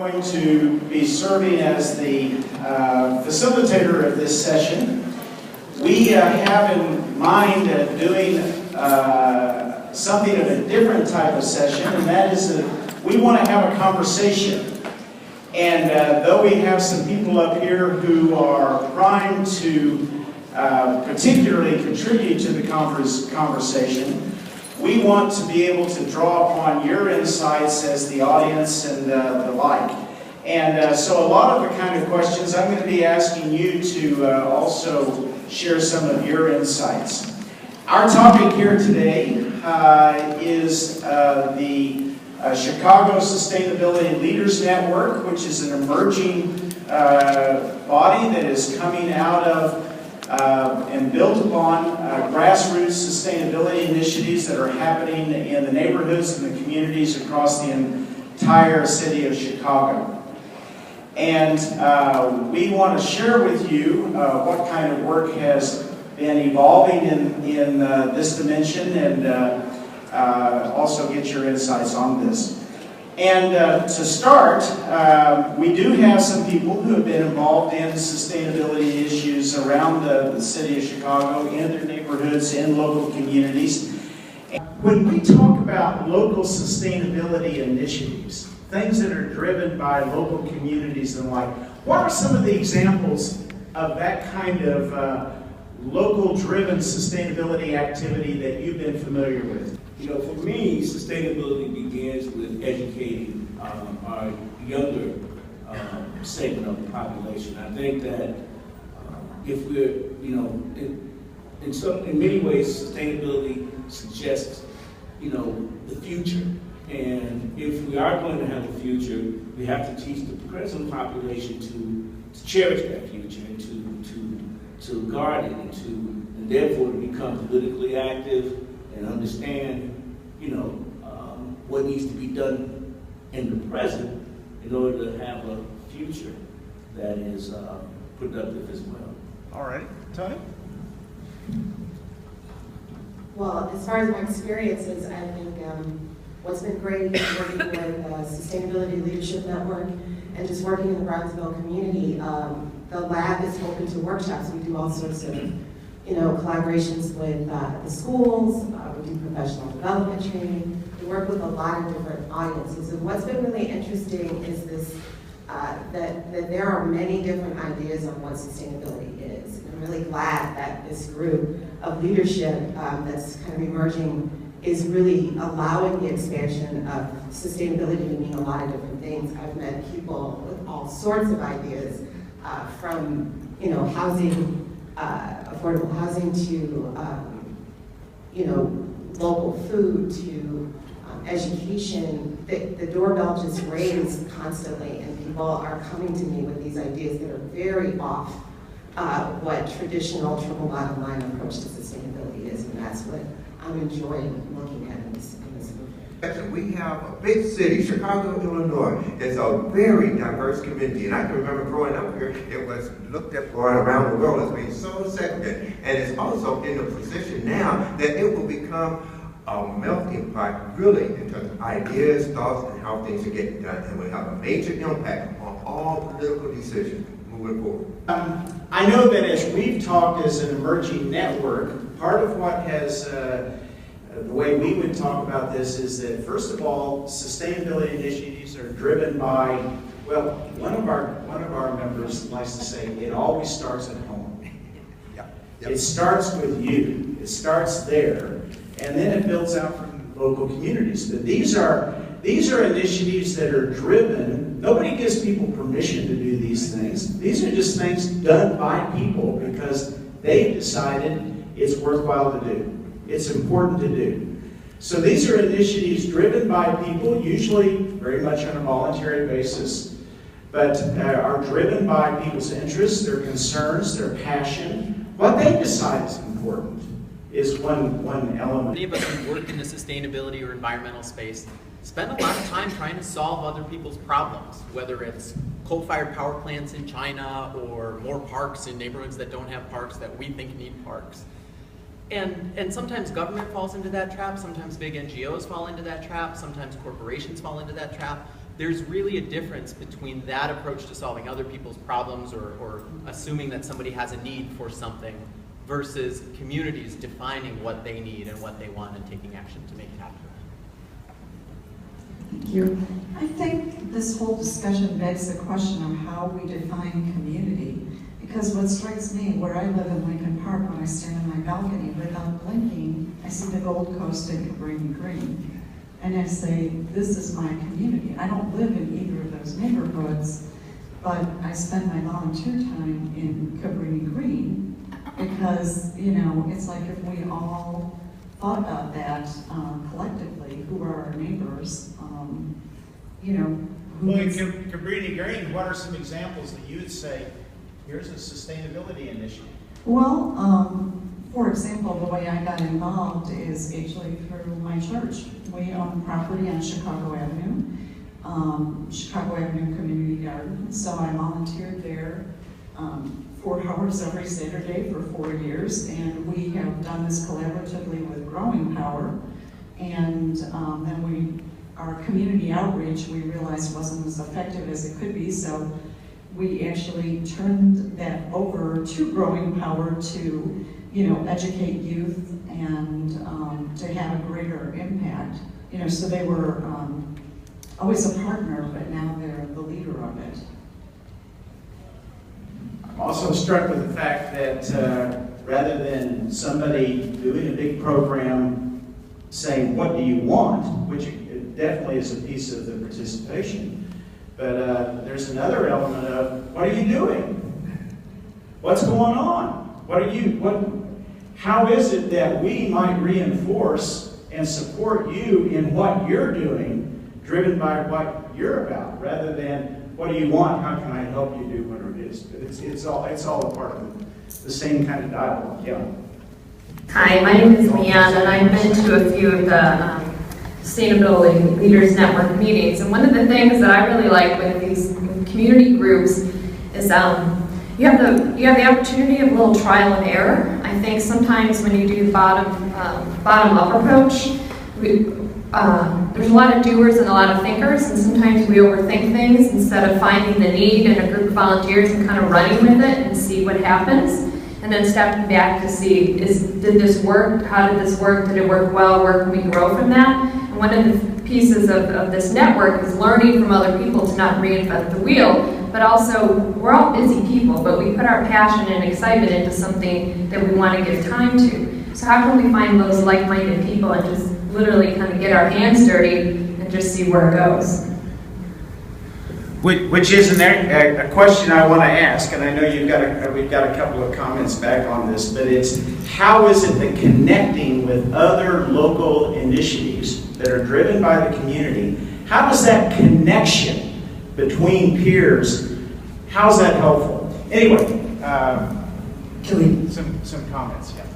going to be serving as the facilitator of this session. We have in mind doing something of a different type of session, and that is that we want to have a conversation. And though we have some people up here who are primed to particularly contribute to the conversation, we want to be able to draw upon your insights as the audience and the like. And so a lot of the kind of questions I'm going to be asking you to also share some of your insights. Our topic here today is the Chicago Sustainability Leaders Network, which is an emerging body that is coming out of and built upon grassroots sustainability initiatives that are happening in the neighborhoods and the communities across the entire city of Chicago. And we want to share with you what kind of work has been evolving in this dimension, and also get your insights on this. And to start, we do have some people who have been involved in sustainability issues around the city of Chicago, in their neighborhoods, in local communities. When we talk about local sustainability initiatives, things that are driven by local communities and like, what are some of the examples of that kind of local-driven sustainability activity that you've been familiar with? You know, for me, sustainability begins with educating our younger segment of the population. I think that if we're, you know, in many ways, sustainability suggests, you know, the future. And if we are going to have a future, we have to teach the present population to cherish that future and to guard it and therefore to become politically active and understand, you know, what needs to be done in the present in order to have a future that is productive as well. All right, Tony? Well, as far as my experiences, I think what's been great is working with Sustainability Leadership Network and just working in the Brownsville community. The lab is open to workshops. We do all sorts of, you know, collaborations with the schools. We do professional development training. We work with a lot of different audiences. And what's been really interesting is this, that there are many different ideas on what sustainability is. And I'm really glad that this group of leadership that's kind of emerging is really allowing the expansion of sustainability to mean a lot of different things. I've met people with all sorts of ideas, from, you know, housing, affordable housing to, you know, local food to education. The doorbell just rings constantly, and people are coming to me with these ideas that are very off what traditional triple bottom line approach to sustainability is, and that's what I'm enjoying looking at in this movement. We have a big city, Chicago, Illinois. It's a very diverse community, and I can remember growing up here, it was looked at around the world as being so segregated, and it's also in a position now that it will become a melting pot, really, in terms of ideas, thoughts, and how things are getting done, and will have a major impact on all political decisions moving forward. I know that as we've talked as an emerging network, part of what has, the way we would talk about this is that, first of all, sustainability initiatives are driven by, well, one of our members likes to say, it always starts at home. It starts with you. It starts there, and then it builds out from local communities. But these are initiatives that are driven. Nobody gives people permission to do these things. These are just things done by people because they've decided it's worthwhile to do. It's important to do. So these are initiatives driven by people, usually very much on a voluntary basis, but are driven by people's interests, their concerns, their passion. What they decide is important is one element. Many of us who work in the sustainability or environmental space spend a lot of time trying to solve other people's problems, whether it's coal-fired power plants in China or more parks in neighborhoods that don't have parks that we think need parks. And sometimes government falls into that trap, sometimes big NGOs fall into that trap, sometimes corporations fall into that trap. there's really a difference between that approach to solving other people's problems or assuming that somebody has a need for something versus communities defining what they need and what they want and taking action to make it happen. Thank you. I think this whole discussion begs the question of how we define community. Because what strikes me, where I live in Lincoln Park, when I stand in my balcony, without blinking, I see the Gold Coast and Cabrini Green. And I say, this is my community. I don't live in either of those neighborhoods, but I spend my volunteer time in Cabrini Green because, you know, it's like if we all thought about that collectively, who are our neighbors, you know. Well, in Cabrini Green, what are some examples that you would say, here's a sustainability initiative? Well, for example, the way I got involved is actually through my church. We own property on Chicago Avenue, Chicago Avenue Community Garden. So I volunteered there 4 hours every Saturday for 4 years, and we have done this collaboratively with Growing Power. And then our community outreach, we realized wasn't as effective as it could be, so we actually turned that over to Growing Power to, you know, educate youth and to have a greater impact. You know, so they were always a partner, but now they're the leader of it. I'm also struck with the fact that rather than somebody doing a big program saying, what do you want, which definitely is a piece of the participation, but there's another element of, what are you doing? What's going on? How is it that we might reinforce and support you in what you're doing, driven by what you're about, rather than what do you want? How can I help you do whatever it is? It's all a part of the same kind of dialogue. Yeah. Hi, my name is Leanne, and I've been to a few of the Sustainability Leaders Network meetings. And one of the things that I really like with these community groups is you have the opportunity of a little trial and error. I think sometimes when you do the bottom-up approach, there's a lot of doers and a lot of thinkers, and sometimes we overthink things instead of finding the need in a group of volunteers and kind of running with it and see what happens, and then stepping back to see, did this work? How did this work? Did it work well? Where can we grow from that? And one of the pieces of this network is learning from other people to not reinvent the wheel, but also, we're all busy people, but we put our passion and excitement into something that we want to give time to. So how can we find those like-minded people and just literally kind of get our hands dirty and just see where it goes? Which is a question I want to ask, and I know we've got a couple of comments back on this, but it's how is it that connecting with other local initiatives that are driven by the community, how does that connection between peers, how's that helpful? Anyway, some comments, yeah.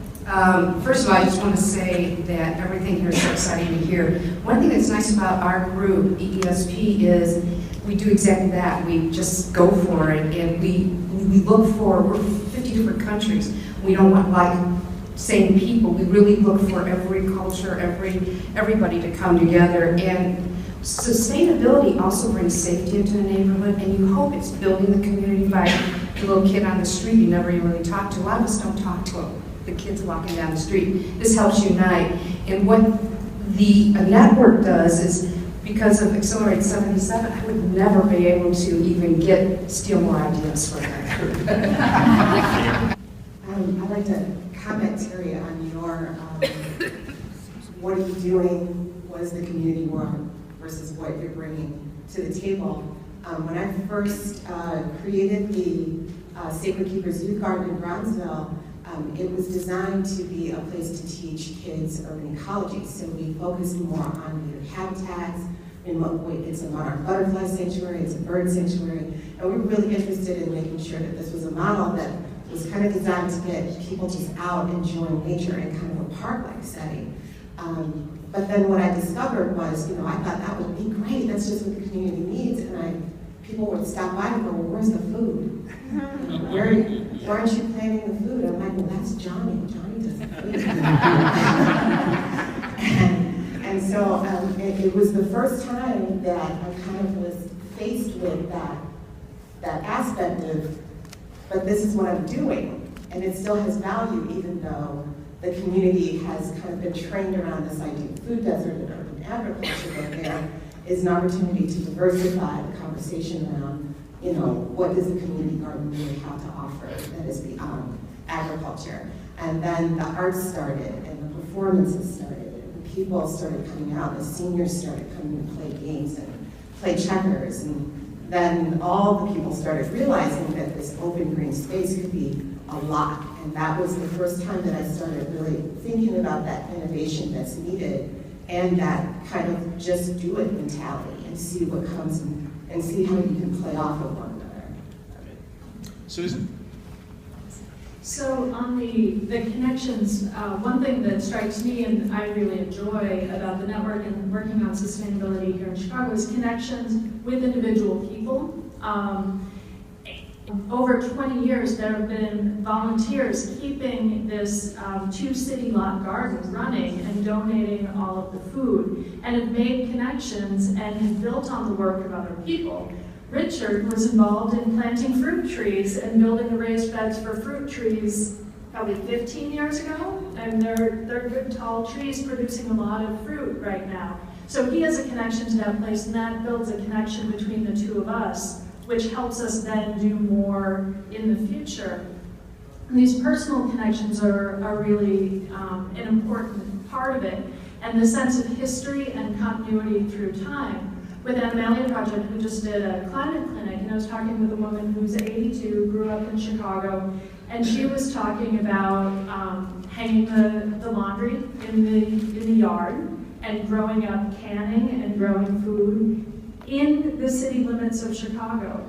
First of all, I just want to say that everything here is so exciting to hear. One thing that's nice about our group, EESP, is we do exactly that. We just go for it, and we look for, we're 50 different countries. We don't want like same people. We really look for every culture, everybody to come together. And sustainability also brings safety into the neighborhood, and you hope it's building the community by the little kid on the street you never even really talk to. A lot of us don't talk to the kids walking down the street. This helps unite. And what the network does is, because of Accelerate 77, I would never be able to even steal more ideas from that group. I'd like to comment, Terry, on your, what are you doing, what does the community want, versus what you're bringing to the table. When I first created the Sacred Keepers Youth Garden in Bronzeville, it was designed to be a place to teach kids urban ecology. So we focused more on their habitats. It's a monarch butterfly sanctuary, it's a bird sanctuary, and we were really interested in making sure that this was a model that was kind of designed to get people just out enjoying nature in kind of a park-like setting. But then what I discovered was, I thought that would be great, that's just what the community needs, and people would stop by and go, well, where's the food? Why aren't you planning the food? I'm like, well, that's Johnny. Johnny does the food. And so it was the first time that I kind of was faced with that aspect of, but this is what I'm doing, and it still has value even though the community has kind of been trained around this idea of food desert and urban agriculture, but there is an opportunity to diversify the conversation around, you know, what does the community garden really have to offer that is beyond agriculture. And then the arts started, and the performances started, and the people started coming out, the seniors started coming to play games and play checkers, and then all the people started realizing that this open green space could be a lot. And that was the first time that I started really thinking about that innovation that's needed and that kind of just do it mentality and see what comes and see how you can play off of one another. Susan? So on the connections, one thing that strikes me and I really enjoy about the network and working on sustainability here in Chicago is connections with individual people. Over 20 years, there have been volunteers keeping this 2 city lot garden running and donating all of the food, and have made connections and have built on the work of other people. Richard was involved in planting fruit trees and building the raised beds for fruit trees probably 15 years ago, and they're good tall trees producing a lot of fruit right now. So he has a connection to that place, and that builds a connection between the two of us, which helps us then do more in the future. And these personal connections are really an important part of it, and the sense of history and continuity through time. With Animalia Project, we just did a climate clinic, and I was talking with a woman who's 82, grew up in Chicago, and she was talking about hanging the laundry in the yard and growing up canning and growing food in the city limits of Chicago.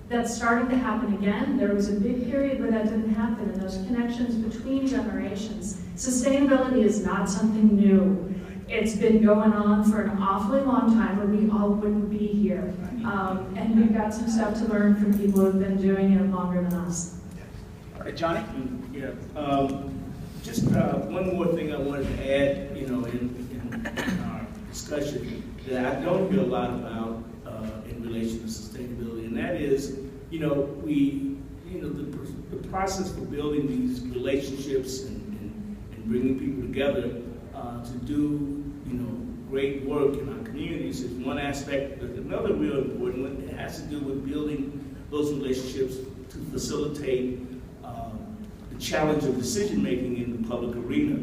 That's starting to happen again. There was a big period where that didn't happen, and those connections between generations. Sustainability is not something new. It's been going on for an awfully long time, or we all wouldn't be here. And we've got some stuff to learn from people who have been doing it longer than us. All right, Johnny? Yeah. Just one more thing I wanted to add, you know, in our discussion that I don't hear a lot about in relation to sustainability, and that is, you know, the process for building these relationships and bringing people together to do, you know, great work in our communities is one aspect. But another real important one, it has to do with building those relationships to facilitate the challenge of decision making in the public arena,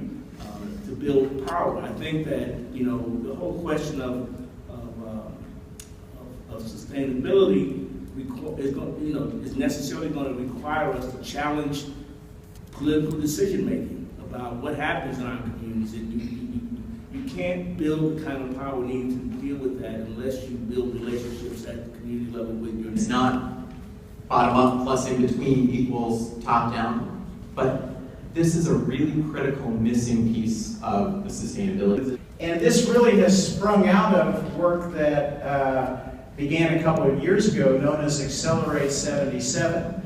to build power. I think that, you know, the whole question of sustainability is necessarily going to require us to challenge political decision making about what happens in our communities. You can't build the kind of power needed to deal with that unless you build relationships at the community level with your neighbors. It's not bottom up plus in between equals top down, but this is a really critical missing piece of the sustainability. And this really has sprung out of work that began a couple of years ago, known as Accelerate 77.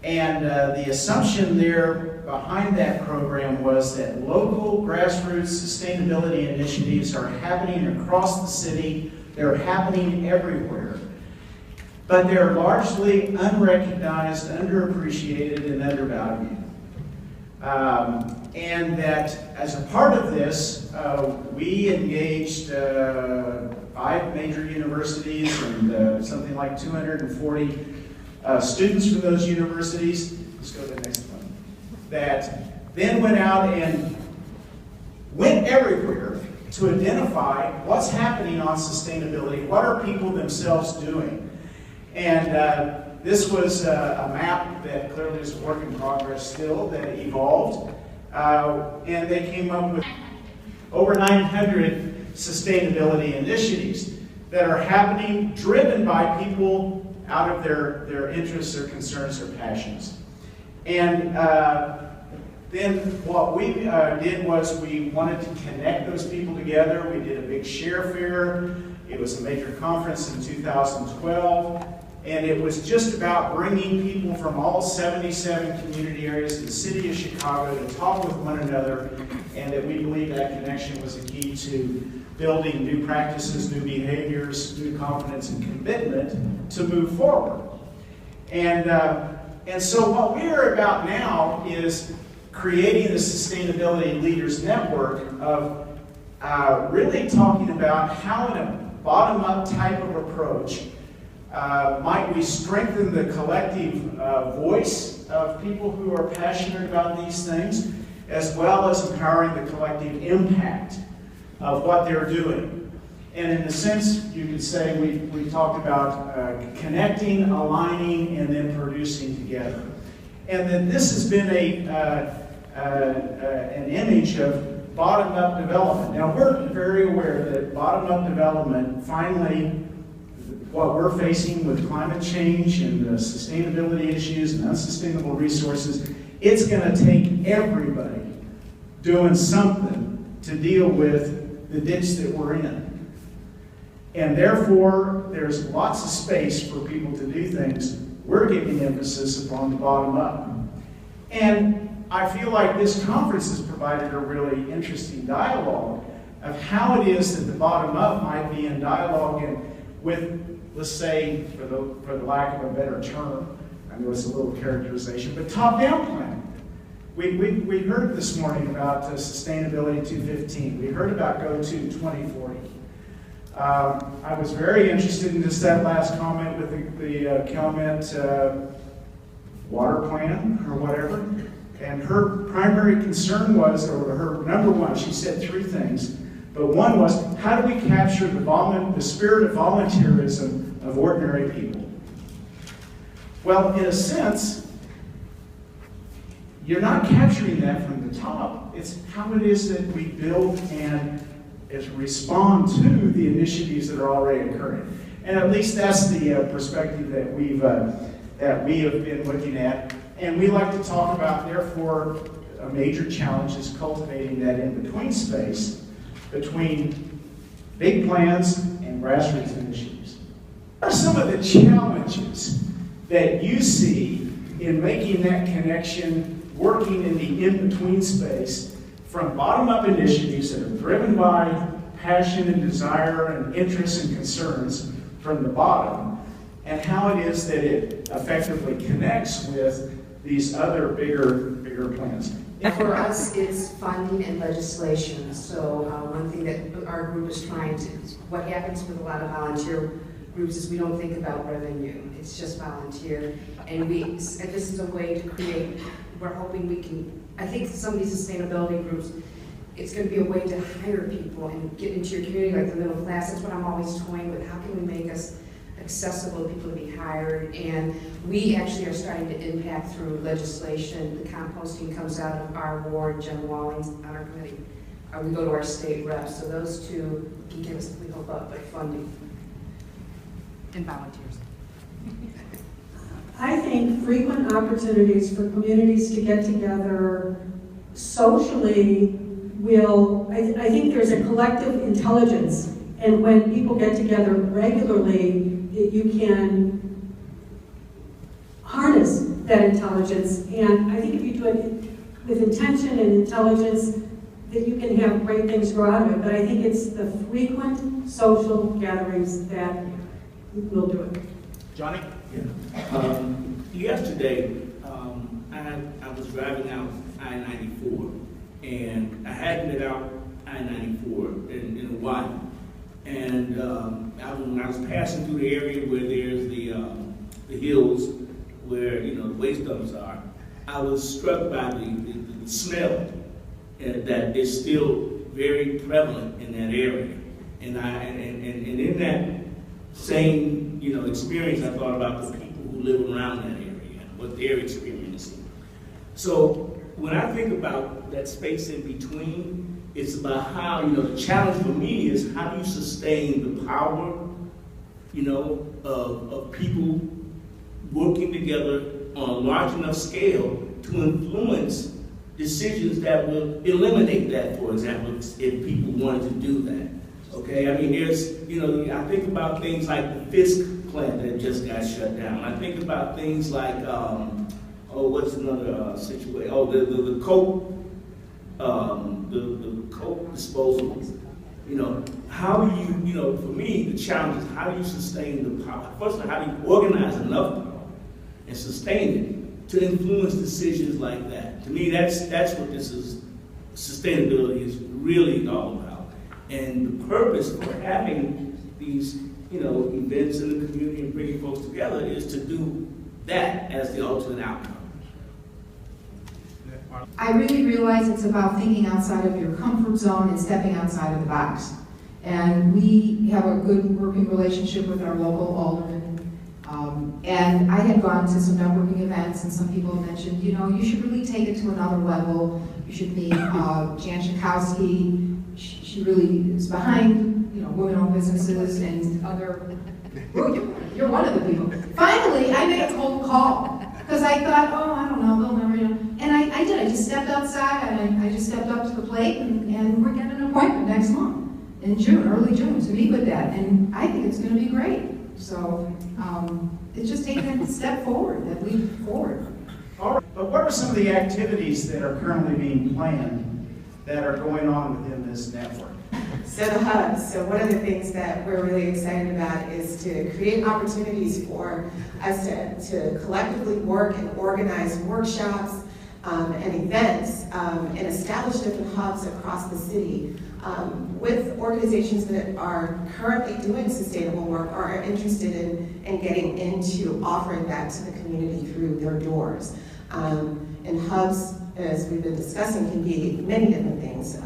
And the assumption there behind that program was that local grassroots sustainability initiatives are happening across the city. They're happening everywhere. But they're largely unrecognized, underappreciated, and undervalued. And that as a part of this, we engaged 5 major universities and something like 240 students from those universities. Let's go to the next one. That then went out and went everywhere to identify what's happening on sustainability, what are people themselves doing. And this was a map that clearly is a work in progress still, that evolved. And they came up with over 900 sustainability initiatives that are happening, driven by people out of their interests or concerns or passions. And then what we did was we wanted to connect those people together. We did a big share fair. It was a major conference in 2012. And it was just about bringing people from all 77 community areas in the city of Chicago to talk with one another, and that we believe that connection was a key to building new practices, new behaviors, new confidence and commitment to move forward. And so what we are about now is creating the Sustainability Leaders Network of really talking about how in a bottom-up type of approach might we strengthen the collective voice of people who are passionate about these things, as well as empowering the collective impact of what they're doing. And in a sense, you could say we talked about connecting, aligning, and then producing together. And then this has been an image of bottom-up development. Now, we're very aware that bottom-up development, finally, what we're facing with climate change and the sustainability issues and unsustainable resources, it's going to take everybody doing something to deal with the ditch that we're in. And therefore, there's lots of space for people to do things. We're giving emphasis upon the bottom up. And I feel like this conference has provided a really interesting dialogue of how it is that the bottom up might be in dialogue and with, let's say, for the lack of a better term, I know it's a little characterization, but top-down planning. We heard this morning about Sustainability 215. We heard about Go to 2040. I was very interested in just that last comment with the Kelmet water plan or whatever. And her primary concern was, or her number one, she said three things. But one was, how do we capture the spirit of volunteerism of ordinary people? Well, in a sense, you're not capturing that from the top. It's how it is that we build and respond to the initiatives that are already occurring. And at least that's the perspective that we have been looking at. And we like to talk about, therefore, a major challenge is cultivating that in-between space between big plans and grassroots initiatives. What are some of the challenges that you see in making that connection, working in the in-between space from bottom-up initiatives that are driven by passion and desire and interests and concerns from the bottom, and how it is that it effectively connects with these other bigger plans? For us, it's funding and legislation. So one thing that our group is trying to, what happens with a lot of volunteer groups is we don't think about revenue. It's just volunteer. And this is a way to create, we're hoping we can, I think some of these sustainability groups, it's going to be a way to hire people and get into your community like the middle class. That's what I'm always toying with. How can we make us accessible to people to be hired? And we actually are starting to impact through legislation. The composting comes out of our ward, Jen Walling's on our committee. We go to our state reps. So those two can give us, we hope, up funding and volunteers. I think frequent opportunities for communities to get together socially I think there's a collective intelligence, and when people get together regularly, you can harness that intelligence. And I think if you do it with intention and intelligence, that you can have great things grow out of it. But I think it's the frequent social gatherings that will do it. Johnny? Yeah. Yesterday, I was driving out I-94, and I hadn't been out I-94 in a while. And when I was passing through the area where there's the hills where the waste dumps are, I was struck by the smell that is still very prevalent in that area. And in that same experience, I thought about the people who live around that area, what they're experiencing. So when I think about that space in between, it's about how, the challenge for me is how do you sustain the power, of people working together on a large enough scale to influence decisions that will eliminate that, for example, if people wanted to do that. Okay, I mean, there's, I think about things like the Fisk plant that just got shut down. I think about things like, what's another situation? The coke, the coke disposal how do you, for me, the challenge is how do you sustain the power? First of all, how do you organize enough power and sustain it to influence decisions like that? To me, that's what this is. Sustainability is really all about. And the purpose for having these, events in the community and bringing folks together is to do that as the ultimate outcome. I really realize it's about thinking outside of your comfort zone and stepping outside of the box. And we have a good working relationship with our local alderman. And I had gone to some networking events, and some people mentioned, you should really take it to another level. You should meet Jan Schakowsky. She really is behind, women-owned businesses and other. Well, you're one of the people. Finally, I made a cold call because I thought, I don't know, they'll never, And I did. I just stepped outside and I just stepped up to the plate, and we're getting an appointment next month in June, early June, to meet with that. And I think it's going to be great. So it's just taking a step forward, that leap forward. All right, but what are some of the activities that are currently being planned that are going on within this network? So the hubs, so one of the things that we're really excited about is to create opportunities for us to collectively work and organize workshops and events and establish different hubs across the city with organizations that are currently doing sustainable work or are interested in getting into offering that to the community through their doors. And hubs, as we've been discussing, can be many different things.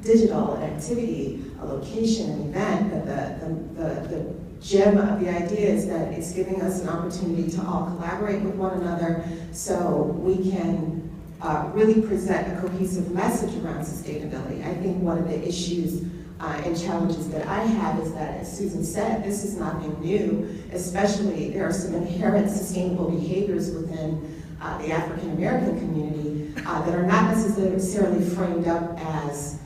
Digital, an activity, a location, an event, but the gem of the idea is that it's giving us an opportunity to all collaborate with one another so we can really present a cohesive message around sustainability. I think one of the issues and challenges that I have is that, as Susan said, this is nothing new, especially there are some inherent sustainable behaviors within the African American community that are not necessarily framed up as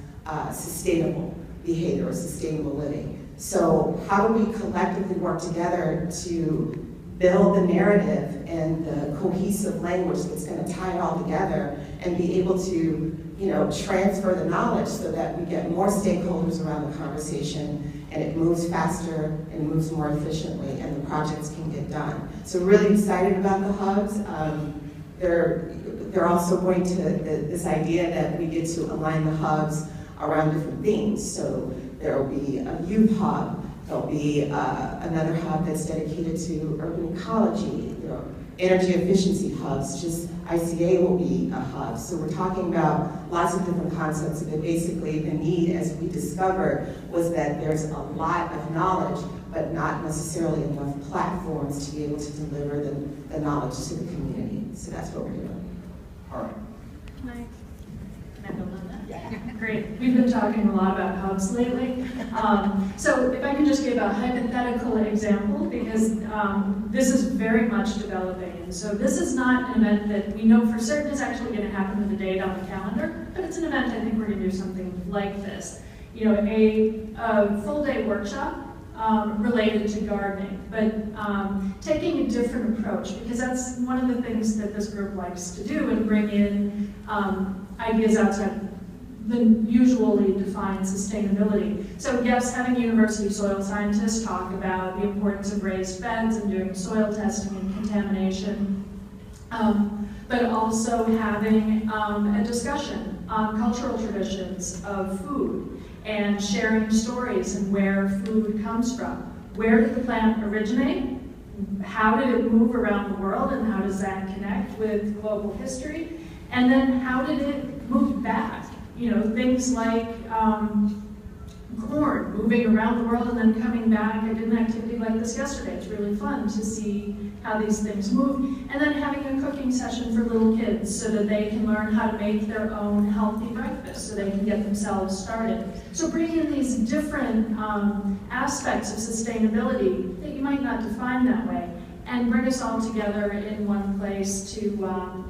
sustainable behavior or sustainable living. So how do we collectively work together to build the narrative and the cohesive language that's going to tie it all together and be able to, transfer the knowledge so that we get more stakeholders around the conversation and it moves faster and moves more efficiently and the projects can get done. So really excited about the hubs. They're also going to, this idea that we get to align the hubs around different themes. So there will be a youth hub, there'll be another hub that's dedicated to urban ecology, energy efficiency hubs, just ICA will be a hub. So we're talking about lots of different concepts, but basically the need, as we discovered, was that there's a lot of knowledge, but not necessarily enough platforms to be able to deliver the knowledge to the community. So that's what we're doing. All right. Can I build on that? Yeah. Great. We've been talking a lot about hubs lately. So if I can just give a hypothetical example, because this is very much developing. And so this is not an event that we know for certain is actually going to happen with a date on the calendar, but it's an event I think we're going to do something like this. A full-day workshop related to gardening, but taking a different approach, because that's one of the things that this group likes to do and bring in ideas outside the usually defined sustainability. So yes, having university soil scientists talk about the importance of raised beds and doing soil testing and contamination, but also having a discussion on cultural traditions of food and sharing stories and where food comes from. Where did the plant originate? How did it move around the world, and how does that connect with global history? And then how did it move back? Things like corn moving around the world and then coming back. I did an activity like this yesterday. It's really fun to see how these things move. And then having a cooking session for little kids so that they can learn how to make their own healthy breakfast so they can get themselves started. So bringing in these different aspects of sustainability that you might not define that way, and bring us all together in one place to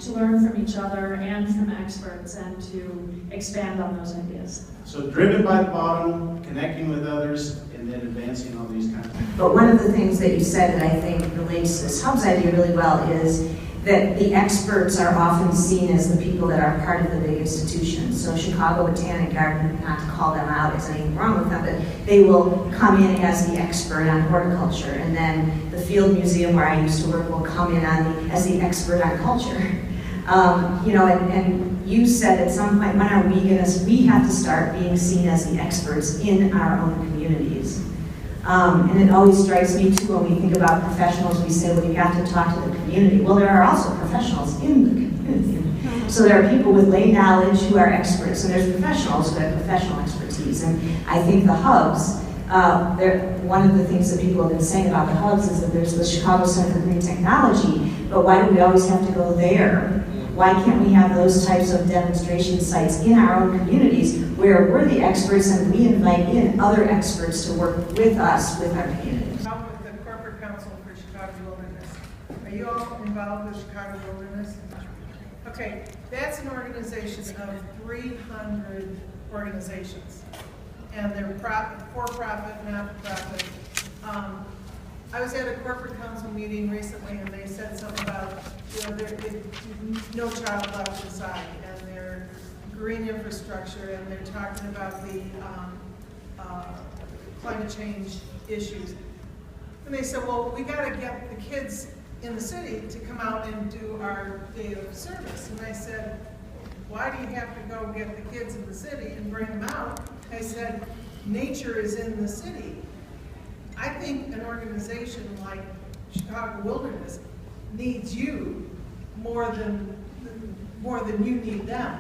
learn from each other and from experts and to expand on those ideas. So driven by the bottom, connecting with others, and then advancing on these kinds of things. But one of the things that you said that I think relates to this hubs idea really well is that the experts are often seen as the people that are part of the big institutions. So Chicago Botanic Garden, not to call them out, there's anything wrong with them, but they will come in as the expert on horticulture. And then the Field Museum where I used to work will come in as the expert on culture. You know, and you said at some point, when are we have to start being seen as the experts in our own communities. And it always strikes me too when we think about professionals, we say, well, you have to talk to the community. Well, there are also professionals in the community. So there are people with lay knowledge who are experts, and there's professionals who have professional expertise. And I think the hubs, one of the things that people have been saying about the hubs is that there's the Chicago Center for Green Technology, but why do we always have to go there? Why can't we have those types of demonstration sites in our own communities where we're the experts and we invite in other experts to work with us, with our communities? I'm with the Corporate Council for Chicago Wilderness. Are you all involved with Chicago Wilderness? Okay, that's an organization of 300 organizations. And they're for-profit, not-for-profit. I was at a corporate council meeting recently, and they said something about, you know, no child left inside, and their green infrastructure, and they're talking about the climate change issues. And they said, well, we got to get the kids in the city to come out and do our day of service. And I said, why do you have to go get the kids in the city and bring them out? I said, nature is in the city. I think an organization like Chicago Wilderness needs you more than you need them.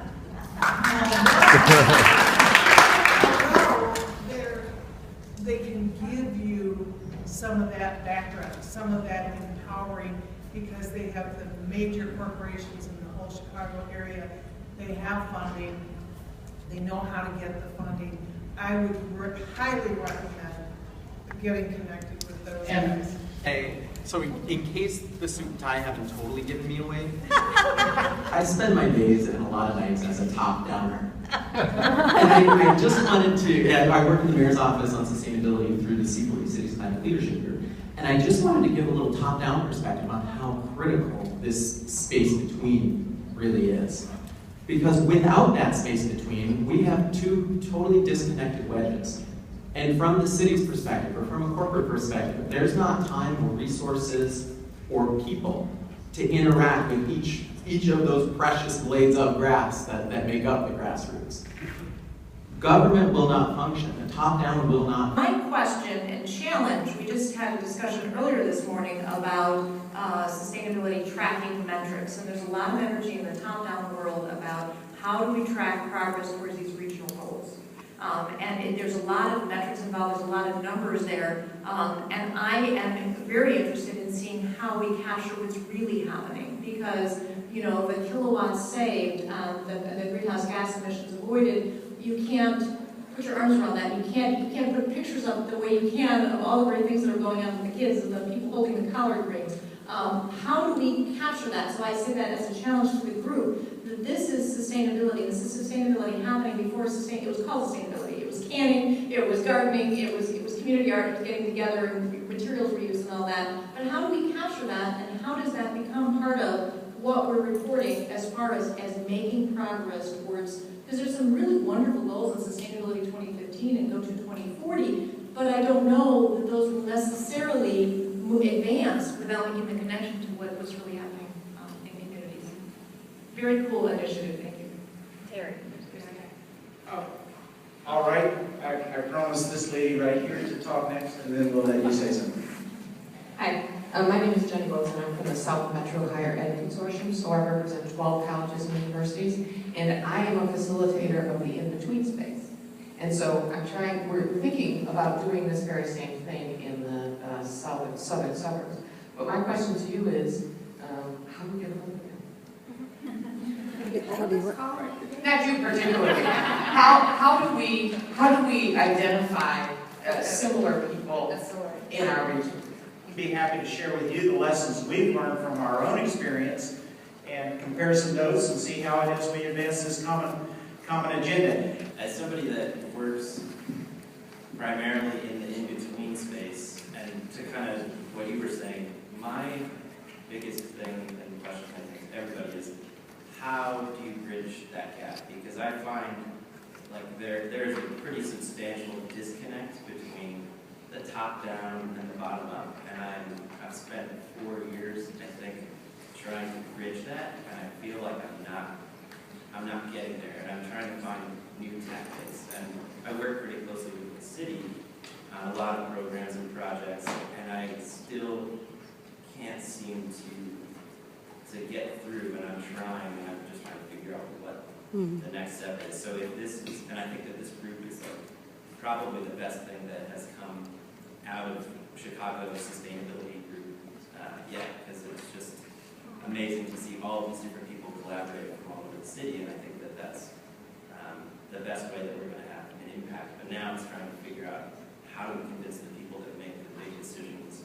They can give you some of that background, some of that empowering, because they have the major corporations in the whole Chicago area. They have funding. They know how to get the funding. I would highly recommend getting connected with those guys. Hey, so in case the suit and tie haven't totally given me away, I spend my days and a lot of nights as a top-downer. And I just wanted to, I work in the mayor's office on sustainability through the City's Climate Leadership Group, and I just wanted to give a little top-down perspective on how critical this space between really is. Because without that space between, we have two totally disconnected wedges. And from the city's perspective, or from a corporate perspective, there's not time or resources or people to interact with each of those precious blades of grass that make up the grassroots. Government will not function. The top-down will not. My question and challenge, we just had a discussion earlier this morning about sustainability tracking metrics, and there's a lot of energy in the top-down world about how do we track progress towards these regional goals. There's a lot of metrics involved, there's a lot of numbers there, and I am very interested in seeing how we capture what's really happening, because, you know, the kilowatts saved, the greenhouse gas emissions avoided, you can't put your arms around that. You can't put pictures up the way you can of all the great things that are going on with the kids and the people holding the collard greens. How do we capture that? So I say that as a challenge to the group, that this is sustainability. This is sustainability happening before it was called sustainability. It was canning, it was gardening, it was community art, it was getting together, and materials reuse and all that. But how do we capture that, and how does that become part of what we're reporting as far as making progress towards, because there's some really wonderful goals in Sustainability 2015 and Go to 2040, but I don't know that those will necessarily advance without making the connection to what's really happening in communities. Very cool initiative, thank you. Terry. Oh, all right, I promised this lady right here to talk next, and then we'll let you say something. Hi, my name is Jenny Wilson. I'm from the South Metro Higher Ed Consortium, so I represent 12 colleges and universities, and I am a facilitator of the in-between space. And so we're thinking about doing this very same thing in the southern suburbs. But my question to you is, how do we get a hold of you? Not you particularly. How do we identify similar people in our region? I'd be happy to share with you the lessons we've learned from our own experience and compare some notes and see how it is we advance this common agenda. As somebody that works primarily in the in-between space, and to kind of what you were saying, my biggest thing and question I how do you bridge that gap? Because I find like there's a pretty substantial disconnect between the top down and the bottom up, and I've spent 4 years, I think, trying to bridge that, and I feel like I'm not getting there, and I'm trying to find new tactics. And I work pretty closely with the city on a lot of programs and projects, and I still can't seem to get through, and I'm trying, and I'm just trying to figure out what the next step is. So if this is, and I think that this group is like probably the best thing that has come out of Chicago's sustainability group yet, because it's just amazing to see all of these different people collaborate from all over the city, and I think that that's the best way that we're going to have an impact. But now it's trying to figure out how do we convince the people that make the big decisions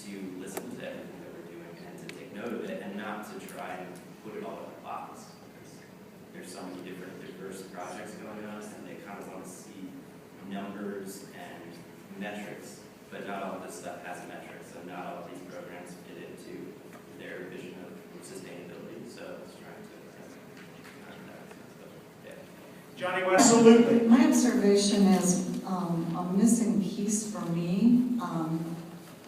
to listen to everything that we're doing and to take note of it, and not to try and put it all in a box. There's so many different diverse projects going on, and they kind of want to see numbers and metrics, but not all this stuff has metrics, and not all of these programs fit into their vision of sustainability. So it's trying to Johnny, absolutely. My observation is a missing piece for me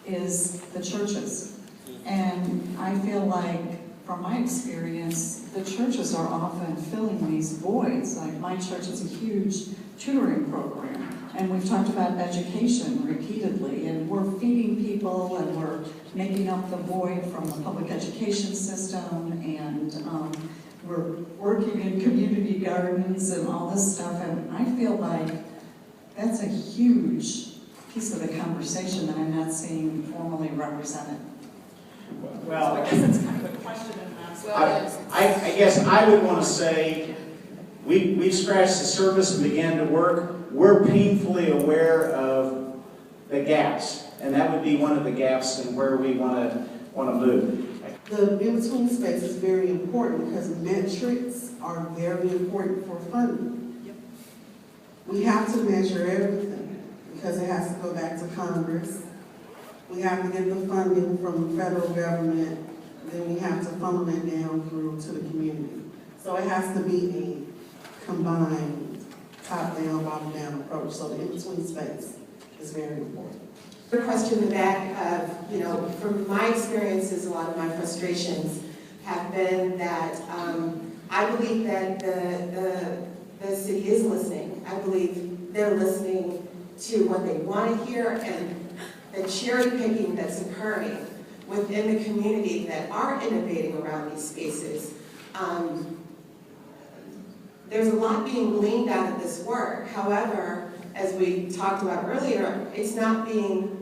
is the churches. And I feel like, from my experience, the churches are often filling these voids. Like, my church is a huge tutoring program, and we've talked about education repeatedly, and we're feeding people, and we're making up the void from the public education system, and we're working in community gardens and all this stuff, and I feel like that's a huge piece of the conversation that I'm not seeing formally represented. Well, so I guess it's kind of a question and answer. I guess I would want to say we've scratched the surface and began to work. We're painfully aware of the gaps, and that would be one of the gaps in where we want to move. The in-between space is very important because metrics are very important for funding. Yep. We have to measure everything because it has to go back to Congress. We have to get the funding from the federal government, then we have to funnel it down through to the community. So it has to be a combined top-down, bottom-down approach. So the in-between space is very important. The question in the back of, from my experiences, a lot of my frustrations have been that I believe that the city is listening. I believe they're listening to what they want to hear, and the cherry picking that's occurring within the community that are innovating around these spaces. There's a lot being gleaned out of this work. However, as we talked about earlier, it's not being,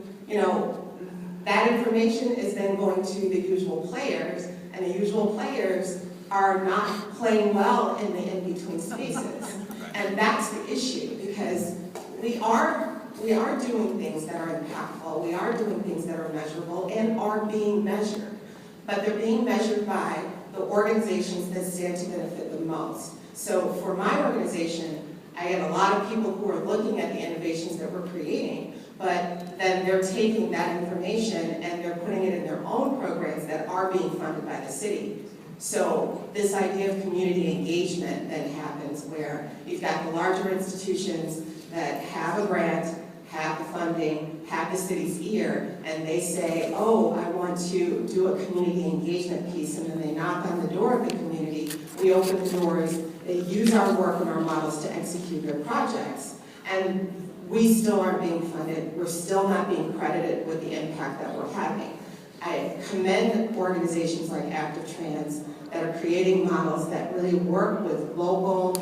that information is then going to the usual players, and the usual players are not playing well in the in-between spaces. And that's the issue, because we are doing things that are impactful, we are doing things that are measurable and are being measured. But they're being measured by the organizations that stand to benefit the most. So for my organization, I get a lot of people who are looking at the innovations that we're creating, but then they're taking that information and they're putting it in their own programs that are being funded by the city. So this idea of community engagement then happens where you've got the larger institutions that have a grant, have the funding, have the city's ear, and they say, oh, I want to do a community engagement piece, and then they knock on the door of the community, we open the doors, they use our work and our models to execute their projects. And we still aren't being funded, we're still not being credited with the impact that we're having. I commend organizations like Active Trans that are creating models that really work with local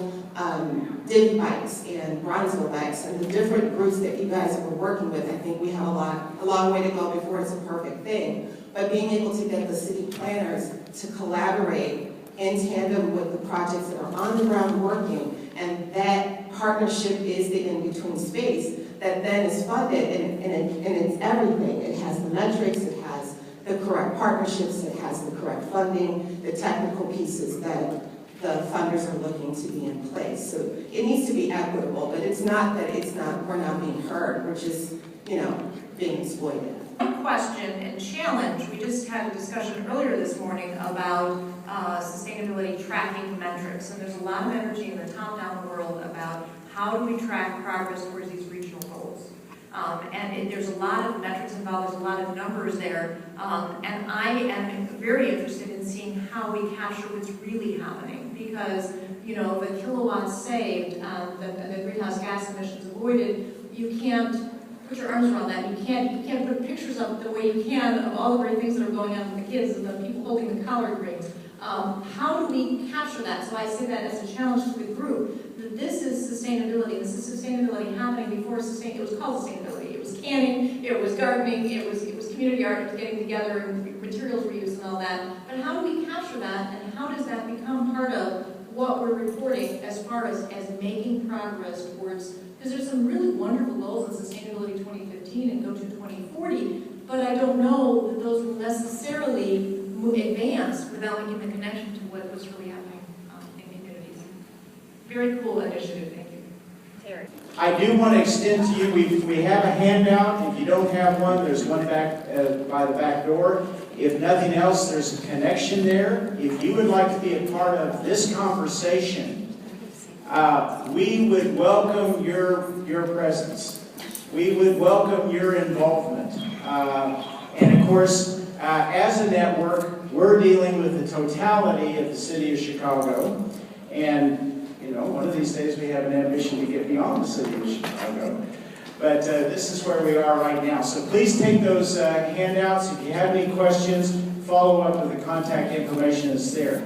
Div bikes and Bronzeville bikes and the different groups that you guys are working with. I think we have a long way to go before it's a perfect thing. But being able to get the city planners to collaborate in tandem with the projects that are on the ground working, and that partnership is the in-between space that then is funded, and it's everything. It has the metrics, it has the correct partnerships, it has the correct funding, the technical pieces that the funders are looking to be in place. So it needs to be equitable, but it's not that we're not being heard, we're just, being exploited. question and challenge. We just had a discussion earlier this morning about sustainability tracking metrics, and there's a lot of energy in the top-down world about how do we track progress towards these regional goals. There's a lot of metrics involved, there's a lot of numbers there, and I am very interested in seeing how we capture what's really happening, because, you know, the kilowatts saved, the greenhouse gas emissions avoided, you can't put your arms around that. You can't put pictures up the way you can of all the great things that are going on with the kids and the people holding the collard greens. How do we capture that? So I say that as a challenge to the group, that this is sustainability. This is sustainability happening before it was called sustainability. It was canning, it was gardening, it was community art, it was getting together and materials reuse and all that. But how do we capture that, and how does that become part of what we're reporting as far as making progress towards, because there's some really wonderful goals in Sustainability 2015 and Go to 2040, but I don't know that those will necessarily advance without making the connection to what's really happening in communities. Very cool initiative, thank you. Terry. I do want to extend to you, we have a handout. If you don't have one, there's one back by the back door. If nothing else, there's a connection there. If you would like to be a part of this conversation, we would welcome your presence. We would welcome your involvement. And of course, as a network, we're dealing with the totality of the city of Chicago. And, you know, one of these days we have an ambition to get beyond the city of Chicago. But this is where we are right now. So please take those handouts. If you have any questions, follow up with the contact information that's there.